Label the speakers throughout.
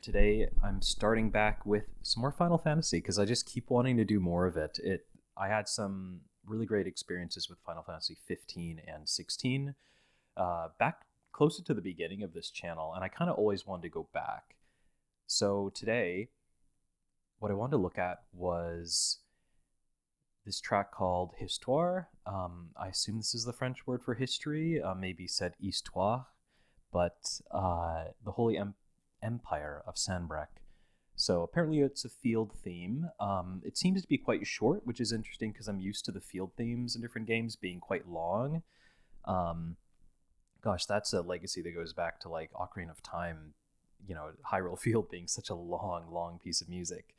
Speaker 1: Today I'm starting back with some more Final Fantasy because I just keep wanting to do more of it. I had some really great experiences with Final Fantasy 15 and 16 back closer to the beginning of this channel, and I kind of always wanted to go back. So today, what I wanted to look at was this track called Histoire. I assume this is the French word for history, maybe said Histoire, but the Holy Empire of Sanbreque. So apparently it's a field theme. It seems to be quite short, which is interesting because I'm used to the field themes in different games being quite long. Gosh, that's a legacy that goes back to like Ocarina of Time, Hyrule Field being such a long piece of music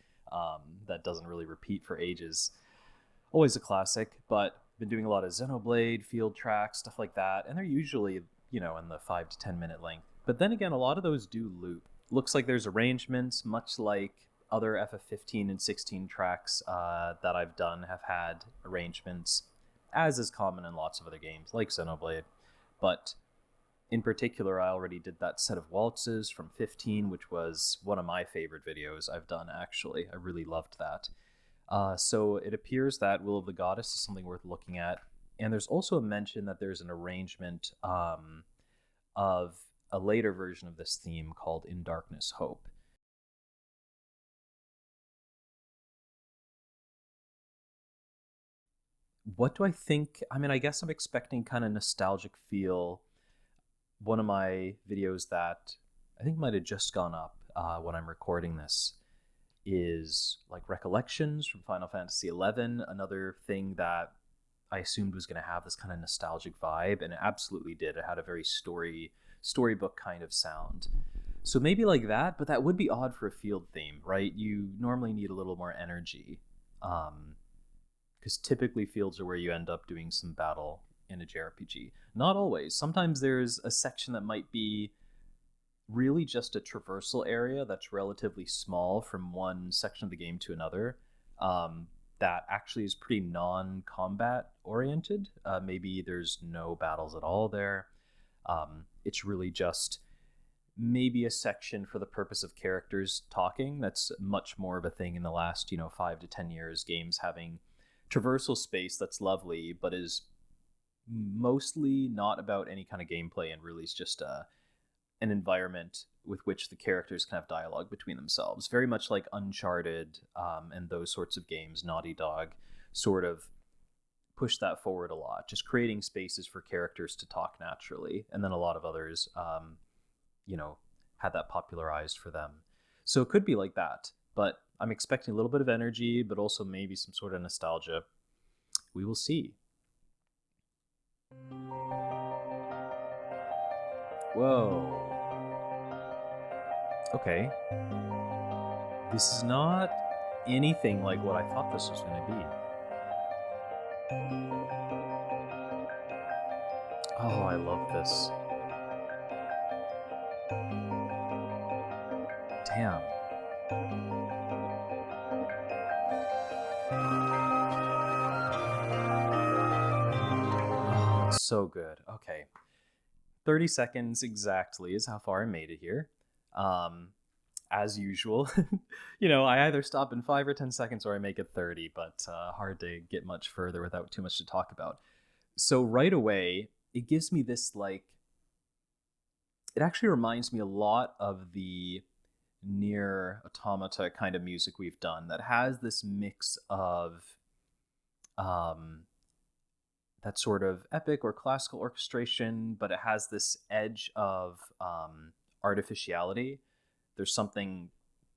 Speaker 1: that doesn't really repeat for ages. Always a classic, but been doing a lot of Xenoblade, field tracks, stuff like that, and they're usually, in the 5 to 10 minute length. But then again, a lot of those do loop. Looks like there's arrangements, much like other FF15 and 16 tracks that I've done have had arrangements, as is common in lots of other games, like Xenoblade. But in particular, I already did that set of waltzes from 15, which was one of my favorite videos I've done, actually. I really loved that. So it appears that Will of the Goddess is something worth looking at. And there's also a mention that there's an arrangement of a later version of this theme called In Darkness Hope. What do I think? I mean, I guess I'm expecting kind of nostalgic feel. One of my videos that I think might have just gone up when I'm recording this is like recollections from Final Fantasy XI, another thing that I assumed was going to have this kind of nostalgic vibe, and it absolutely did. It had a very storybook kind of sound. So maybe like that, but that would be odd for a field theme, right? You normally need a little more energy, because typically fields are where you end up doing some battle in a JRPG. Not always. Sometimes there's a section that might be really just a traversal area that's relatively small from one section of the game to another, that actually is pretty non-combat oriented. Maybe there's no battles at all there. It's really just maybe a section for the purpose of characters talking. That's much more of a thing in the last 5 to 10 years, games having traversal space that's lovely but is mostly not about any kind of gameplay and really is just an environment with which the characters can have dialogue between themselves. Very much like Uncharted and those sorts of games. Naughty Dog sort of push that forward a lot, just creating spaces for characters to talk naturally. And then a lot of others, had that popularized for them. So it could be like that, but I'm expecting a little bit of energy, but also maybe some sort of nostalgia. We will see. Whoa. Okay. This is not anything like what I thought this was going to be. Oh, I love this. Damn. Oh, it's so good. Okay. 30 seconds exactly is how far I made it here. As usual, I either stop in 5 or 10 seconds or I make it 30, but hard to get much further without too much to talk about. So right away, it gives me this, it actually reminds me a lot of the Nier Automata kind of music we've done that has this mix of that sort of epic or classical orchestration, but it has this edge of artificiality. There's something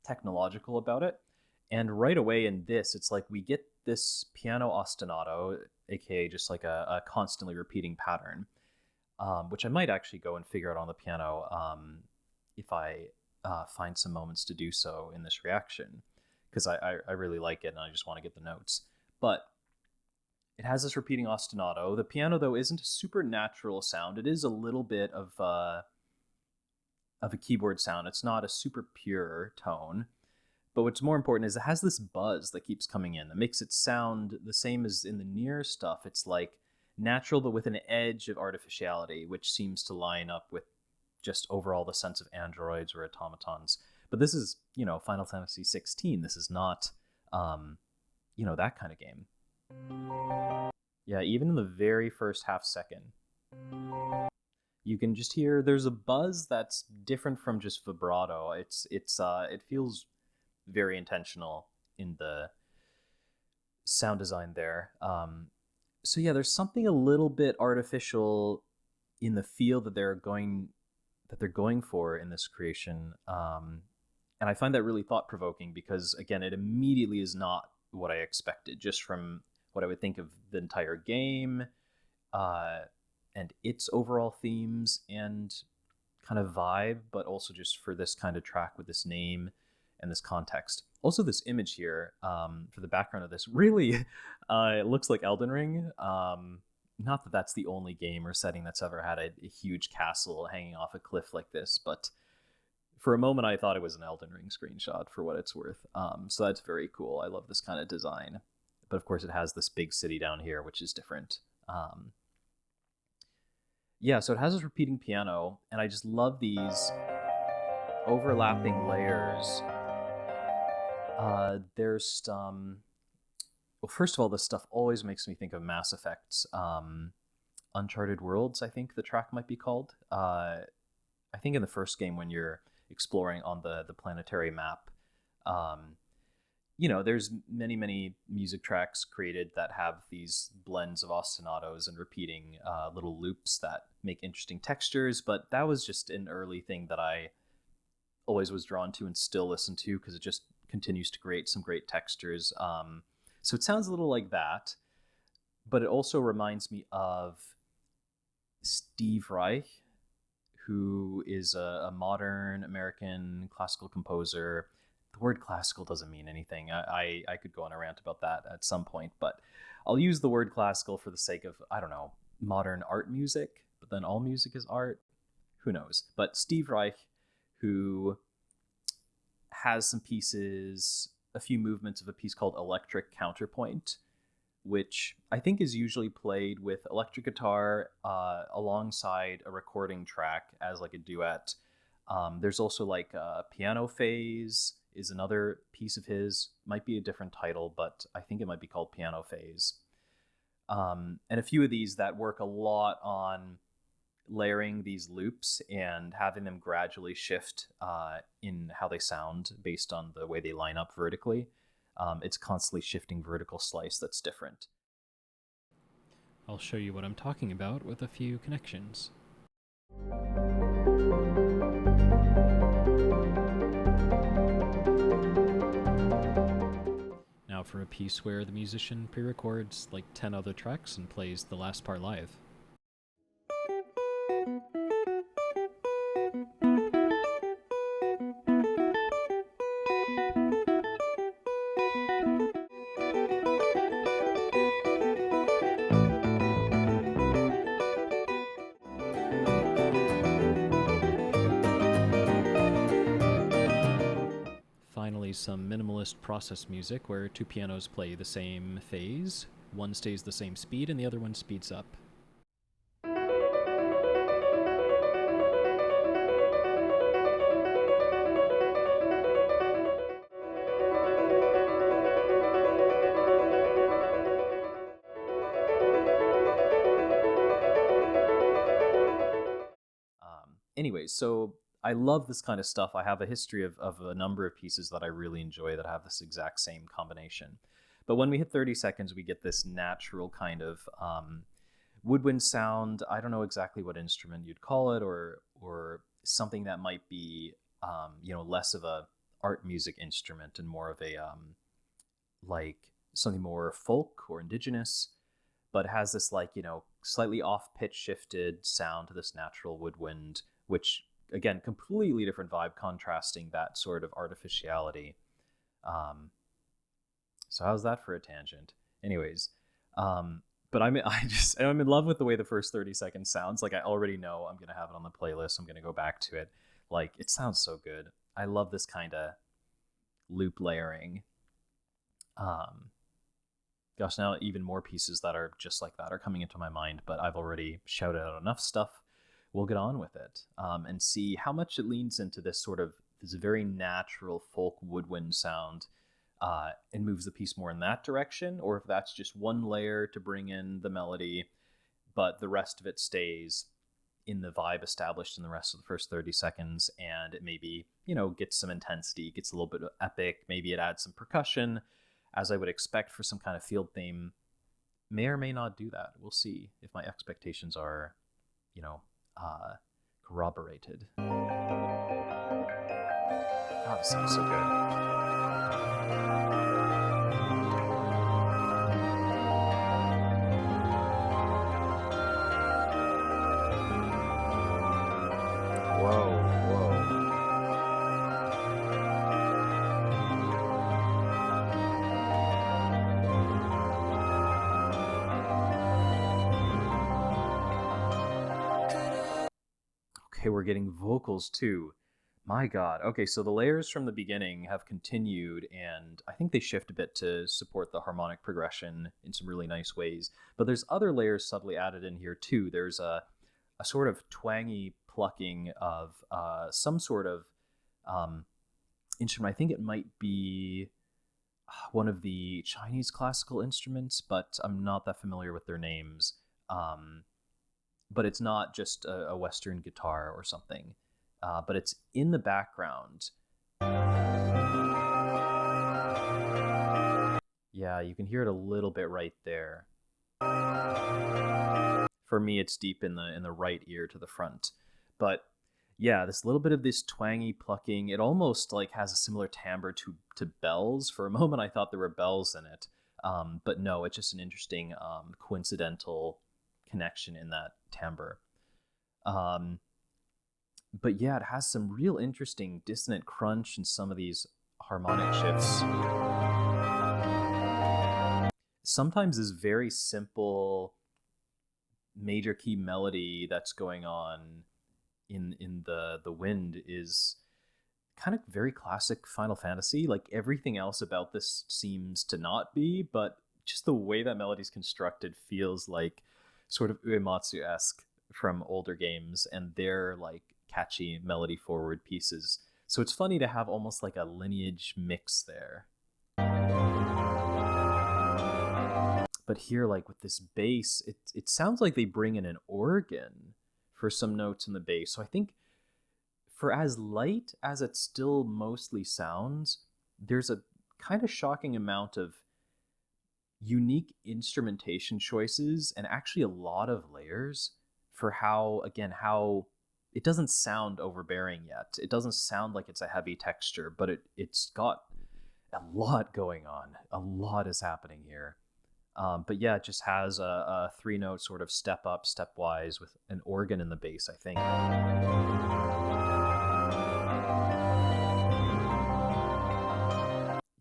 Speaker 1: technological about it. And right away in this, it's like we get this piano ostinato, aka just like a constantly repeating pattern, which I might actually go and figure out on the piano if I find some moments to do so in this reaction, because I really like it and I just want to get the notes. But it has this repeating ostinato. The piano, though, isn't a super natural sound. It is a little bit of a keyboard sound. It's not a super pure tone. But what's more important is it has this buzz that keeps coming in that makes it sound the same as in the Nier stuff. It's like natural, but with an edge of artificiality, which seems to line up with just overall the sense of androids or automatons. But this is, Final Fantasy 16. This is not, that kind of game. Yeah, even in the very first half second, you can just hear there's a buzz that's different from just vibrato. It feels very intentional in the sound design there. So yeah, there's something a little bit artificial in the feel that they're going for in this creation. And I find that really thought-provoking because, again, it immediately is not what I expected, just from what I would think of the entire game, and its overall themes and kind of vibe, but also just for this kind of track with this name and this context. Also, this image here, for the background of this, really, it looks like Elden Ring. Not that that's the only game or setting that's ever had a huge castle hanging off a cliff like this, but for a moment I thought it was an Elden Ring screenshot, for what it's worth. So that's very cool. I love this kind of design. But of course it has this big city down here, which is different. Yeah, so it has this repeating piano, and I just love these overlapping layers. There's well, first of all, this stuff always makes me think of Mass Effect's Uncharted Worlds, I think the track might be called. I think in the first game, when you're exploring on the planetary map, there's many music tracks created that have these blends of ostinatos and repeating little loops that make interesting textures, but that was just an early thing that I always was drawn to and still listen to, because it just continues to create some great textures. So it sounds a little like that, but it also reminds me of Steve Reich, who is a modern American classical composer. The word classical doesn't mean anything. I could go on a rant about that at some point, but I'll use the word classical for the sake of, I don't know, modern art music, but then all music is art. Who knows? But Steve Reich, who has some pieces, a few movements of a piece called Electric Counterpoint, which I think is usually played with electric guitar alongside a recording track as like a duet. There's also like a piano phase is another piece of his, might be a different title, but I think it might be called Piano Phase. And a few of these that work a lot on layering these loops and having them gradually shift in how they sound based on the way they line up vertically. It's constantly shifting vertical slice that's different.
Speaker 2: I'll show you what I'm talking about with a few connections. Now for a piece where the musician pre-records like 10 other tracks and plays the last part live. Finally, some minimalist process music where two pianos play the same phase. One stays the same speed and the other one speeds up.
Speaker 1: Anyways, so I love this kind of stuff. I have a history of a number of pieces that I really enjoy that have this exact same combination. But when we hit 30 seconds, we get this natural kind of woodwind sound. I don't know exactly what instrument you'd call it, or something that might be less of a art music instrument and more of a like something more folk or indigenous, but has this slightly off pitch shifted sound to this natural woodwind, which again, completely different vibe, contrasting that sort of artificiality. So how's that for a tangent? Anyways, but I'm in love with the way the first 30 seconds sounds. Like, I already know I'm gonna have it on the playlist. I'm gonna go back to it. Like, it sounds so good. I love this kind of loop layering. Gosh, now even more pieces that are just like that are coming into my mind, but I've already shouted out enough stuff. We'll get on with it and see how much it leans into this sort of this very natural folk woodwind sound, and moves the piece more in that direction, or if that's just one layer to bring in the melody, but the rest of it stays in the vibe established in the rest of the first 30 seconds, and it maybe, gets some intensity, gets a little bit of epic, maybe it adds some percussion, as I would expect for some kind of field theme. May or may not do that. We'll see if my expectations are, corroborated. Oh, this sounds so good. Okay, we're getting vocals too. My God. Okay, so the layers from the beginning have continued, and I think they shift a bit to support the harmonic progression in some really nice ways. But there's other layers subtly added in here too. There's a sort of twangy plucking of some sort of instrument. I think it might be one of the Chinese classical instruments, but I'm not that familiar with their names. But it's not just a Western guitar or something, but it's in the background. Yeah, you can hear it a little bit right there. For me, it's deep in the right ear to the front. But yeah, this little bit of this twangy plucking, it almost like has a similar timbre to bells. For a moment, I thought there were bells in it. But no, it's just an interesting coincidental connection in that timbre. But yeah, it has some real interesting dissonant crunch in some of these harmonic shifts. Sometimes this very simple major key melody that's going on in the wind is kind of very classic Final Fantasy. Like everything else about this seems to not be, but just the way that melody's constructed feels like sort of Uematsu-esque from older games, and their like catchy melody forward pieces. So it's funny to have almost like a lineage mix there. But here, like with this bass, it sounds like they bring in an organ for some notes in the bass. So I think for as light as it still mostly sounds, there's a kind of shocking amount of unique instrumentation choices and actually a lot of layers for how it doesn't sound overbearing yet. It doesn't sound like it's a heavy texture, but it's got a lot going on. A lot is happening here. But yeah, it just has a 3-note sort of step up, stepwise with an organ in the bass, I think.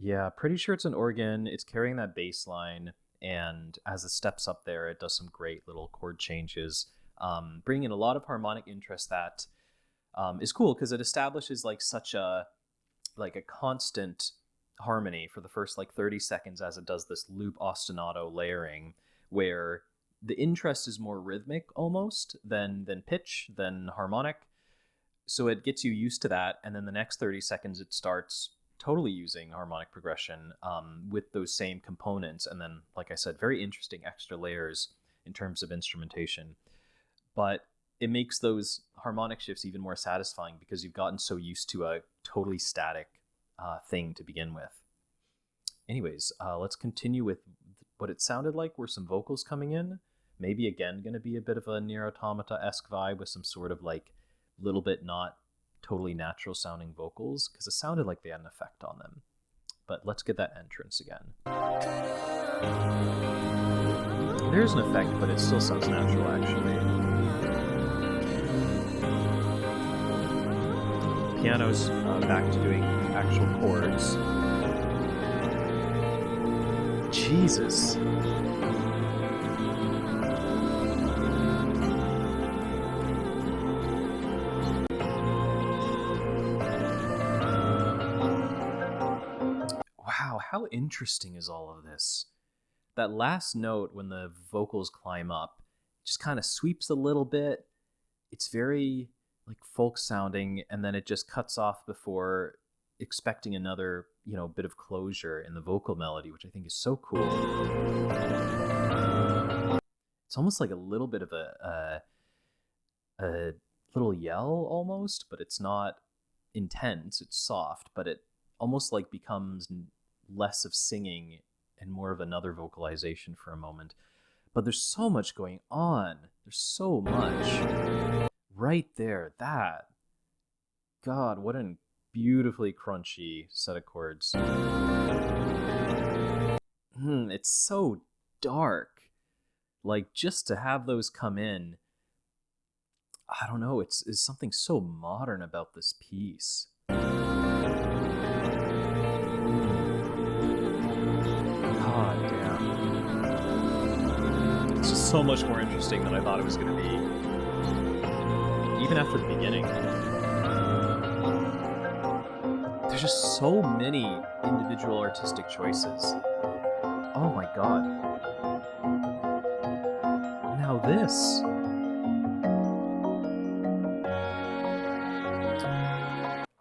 Speaker 1: Yeah, pretty sure it's an organ. It's carrying that bass line, and as it steps up there, it does some great little chord changes, bringing in a lot of harmonic interest that is cool because it establishes like such a constant harmony for the first like 30 seconds as it does this loop ostinato layering, where the interest is more rhythmic almost than pitch, than harmonic. So it gets you used to that, and then the next 30 seconds it starts totally using harmonic progression with those same components, and then, like I said, very interesting extra layers in terms of instrumentation. But it makes those harmonic shifts even more satisfying because you've gotten so used to a totally static thing to begin with. Anyways, let's continue with what it sounded like were some vocals coming in. Maybe again going to be a bit of a Nier Automata-esque vibe with some sort of like little bit not totally natural sounding vocals, because it sounded like they had an effect on them. But let's get that entrance again. There's an effect, but it still sounds natural actually. Piano's back to doing actual chords. Jesus. Wow, how interesting is all of this? That last note when the vocals climb up just kind of sweeps a little bit. It's very like folk sounding, and then it just cuts off before expecting another, bit of closure in the vocal melody, which I think is so cool. It's almost like a little bit of a little yell almost, but it's not intense. It's soft, but it almost like becomes less of singing and more of another vocalization for a moment. But there's so much going on. There's so much right there. God, what a beautifully crunchy set of chords. It's so dark. Like, just to have those come in, I don't know, it's something so modern about this piece. God damn. It's just so much more interesting than I thought it was going to be. Even after the beginning. There's just so many individual artistic choices. Oh my god. Now this.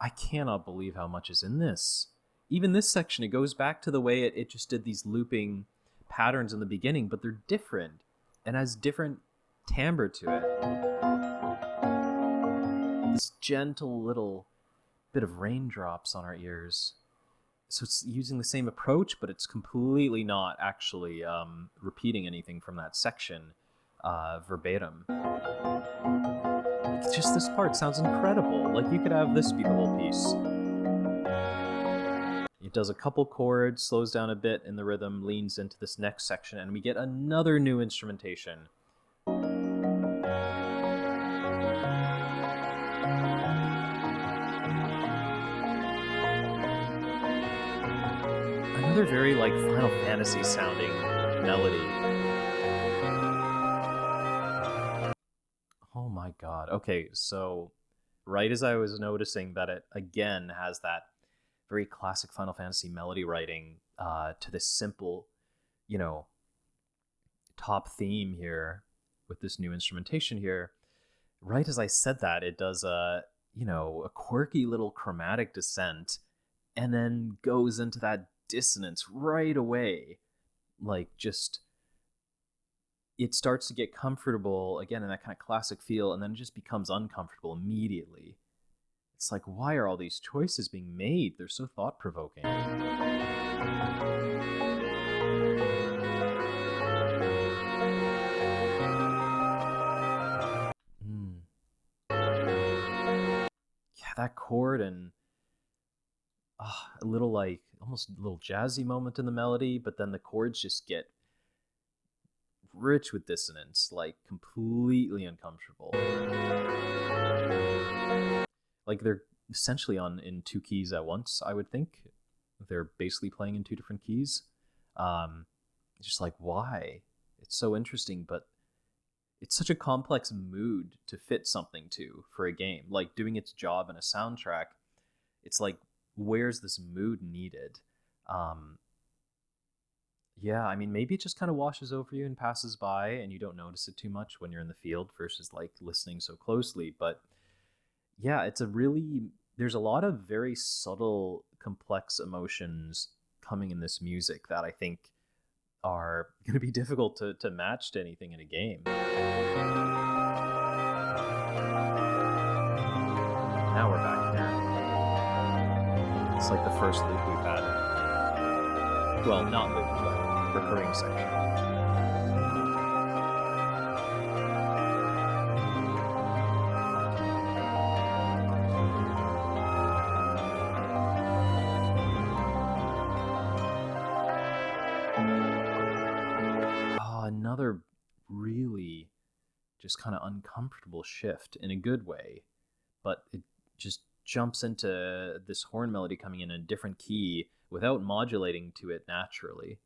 Speaker 1: I cannot believe how much is in this. Even this section, it goes back to the way it just did these looping patterns in the beginning, but they're different and has different timbre to it. This gentle little bit of raindrops on our ears. So it's using the same approach, but it's completely not actually repeating anything from that section verbatim. Just this part sounds incredible. Like, you could have this be the whole piece. It does a couple chords, slows down a bit in the rhythm, leans into this next section, and we get another new instrumentation. Another very, like, Final Fantasy sounding melody. Oh my god. Okay, so right as I was noticing that it again has that very classic Final Fantasy melody writing to this simple, top theme here with this new instrumentation here, right as I said that, it does a quirky little chromatic descent and then goes into that dissonance right away. Like, just... it starts to get comfortable again in that kind of classic feel, and then it just becomes uncomfortable immediately. It's like, why are all these choices being made? They're so thought-provoking. Yeah, that chord and a little, like, almost a little jazzy moment in the melody, but then the chords just get rich with dissonance, like completely uncomfortable. Like, they're essentially in two keys at once, I would think. They're basically playing in two different keys. Just like, why? It's so interesting, but it's such a complex mood to fit something to for a game. Like, doing its job in a soundtrack, it's like, where's this mood needed? Yeah, I mean, maybe it just kind of washes over you and passes by and you don't notice it too much when you're in the field versus like listening so closely. But yeah, there's a lot of very subtle, complex emotions coming in this music that I think are going to be difficult to match to anything in a game. Now we're back here. It's like the first loop we've had. Well, not loop, but recurring section. Another really just kind of uncomfortable shift in a good way, but it just jumps into this horn melody coming in a different key without modulating to it naturally.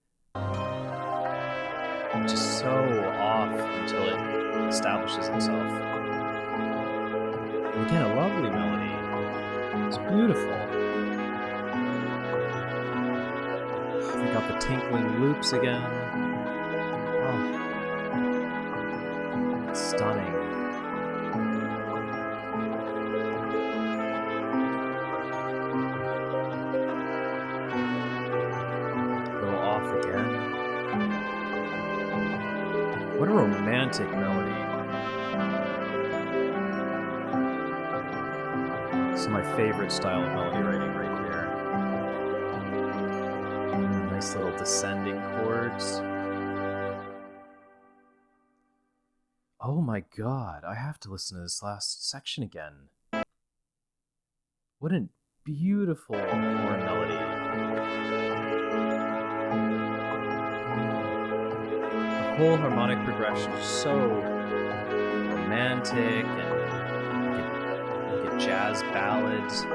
Speaker 1: Just so off until it establishes itself. And again, a lovely melody. It's beautiful. We got the tinkling loops again. Oh, it's stunning. What a romantic melody. This is my favorite style of melody writing right here. Nice little descending chords. Oh my god, I have to listen to this last section again. What a beautiful horn melody. The whole harmonic progression is so romantic, and you get jazz ballads.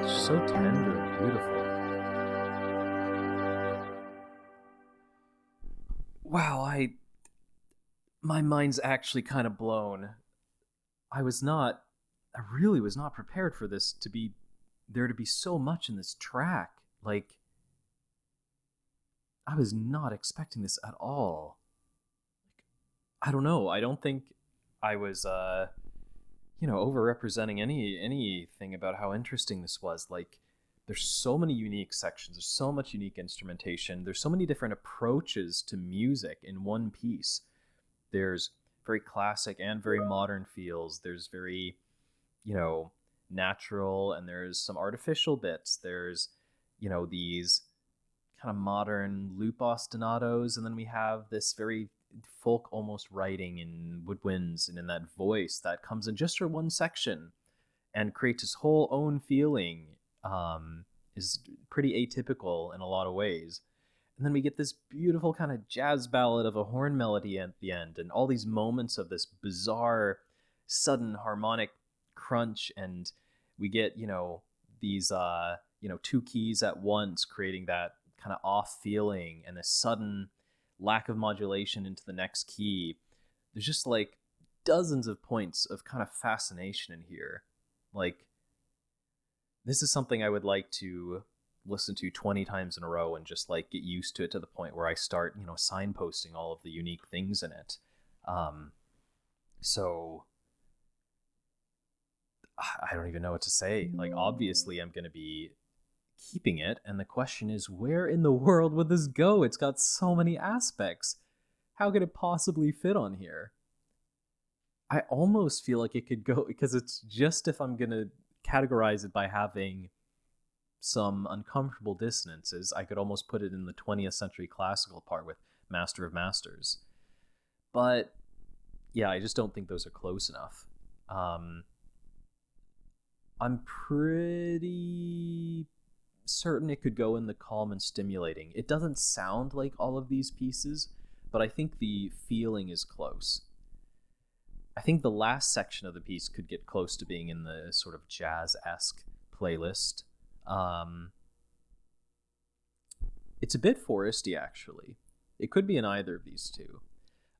Speaker 1: So tender and beautiful. Wow, my mind's actually kind of blown. I really was not prepared for this to be so much in this track. Like, I was not expecting this at all. I don't know. I don't think I was overrepresenting anything about how interesting this was. Like, there's so many unique sections, there's so much unique instrumentation, there's so many different approaches to music in one piece. There's very classic and very modern feels. There's very, natural, and there's some artificial bits. There's, these kind of modern loop ostinatos, and then we have this very folk almost writing in woodwinds and in that voice that comes in just for one section and creates its whole own feeling. Is pretty atypical in a lot of ways. And then we get this beautiful kind of jazz ballad of a horn melody at the end, and all these moments of this bizarre sudden harmonic crunch, and we get these two keys at once, creating that kind of off feeling and a sudden lack of modulation into the next key. There's just like dozens of points of kind of fascination in here. Like, this is something I would like to listen to 20 times in a row and just like get used to it to the point where I start, signposting all of the unique things in it. So I don't even know what to say. Like, obviously I'm going to be keeping it, and the question is, where in the world would this go? It's got so many aspects. How could it possibly fit on here? I almost feel like it could go, because it's just, if I'm going to categorize it by having some uncomfortable dissonances, I could almost put it in the 20th century classical part with Master of Masters. But yeah, I just don't think those are close enough. I'm pretty certain it could go in the calm and stimulating. It doesn't sound like all of these pieces, but I think the feeling is close. I think the last section of the piece could get close to being in the sort of jazz-esque playlist. It's a bit foresty, actually. It could be in either of these two.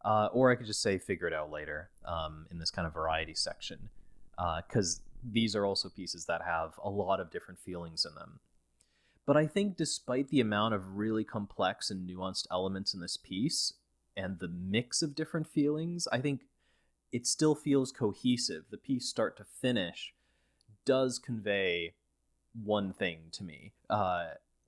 Speaker 1: Or I could just say figure it out later in this kind of variety section. Because these are also pieces that have a lot of different feelings in them. But I think despite the amount of really complex and nuanced elements in this piece, and the mix of different feelings, I think it still feels cohesive. The piece, start to finish, does convey one thing to me,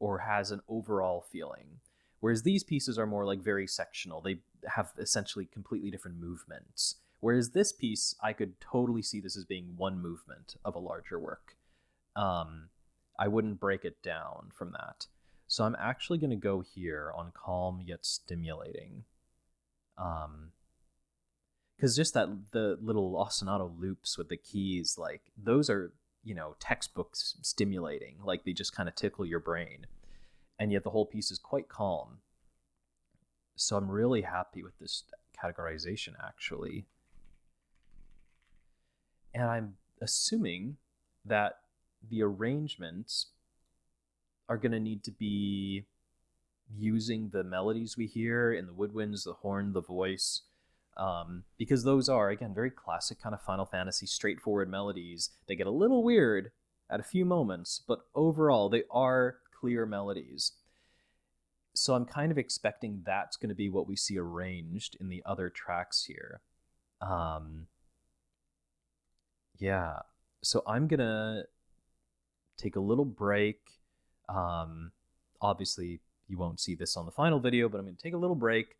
Speaker 1: or has an overall feeling. Whereas these pieces are more like very sectional. They have essentially completely different movements. Whereas this piece, I could totally see this as being one movement of a larger work. I wouldn't break it down from that. So I'm actually going to go here on calm yet stimulating. Because just the little ostinato loops with the keys, like, those are, textbook stimulating. Like, they just kind of tickle your brain. And yet the whole piece is quite calm. So I'm really happy with this categorization, actually. And I'm assuming that the arrangements are going to need to be using the melodies we hear in the woodwinds, the horn, the voice, because those are, again, very classic kind of Final Fantasy straightforward melodies. They get a little weird at a few moments, but overall they are clear melodies. So I'm kind of expecting that's going to be what we see arranged in the other tracks here. Yeah. So I'm going to take a little break. Obviously, you won't see this on the final video, but I'm going to take a little break,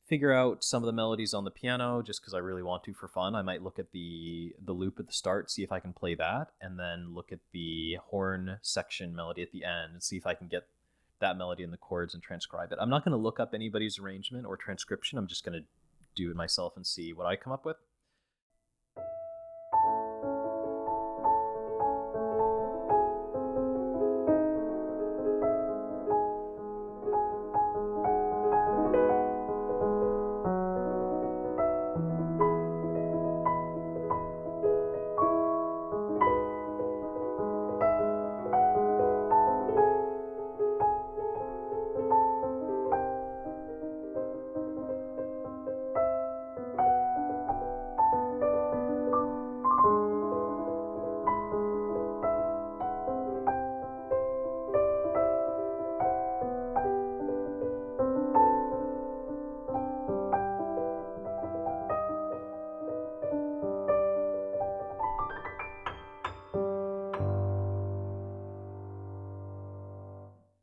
Speaker 1: figure out some of the melodies on the piano just because I really want to for fun. I might look at the loop at the start, see if I can play that, and then look at the horn section melody at the end and see if I can get that melody in the chords and transcribe it. I'm not going to look up anybody's arrangement or transcription. I'm just going to do it myself and see what I come up with.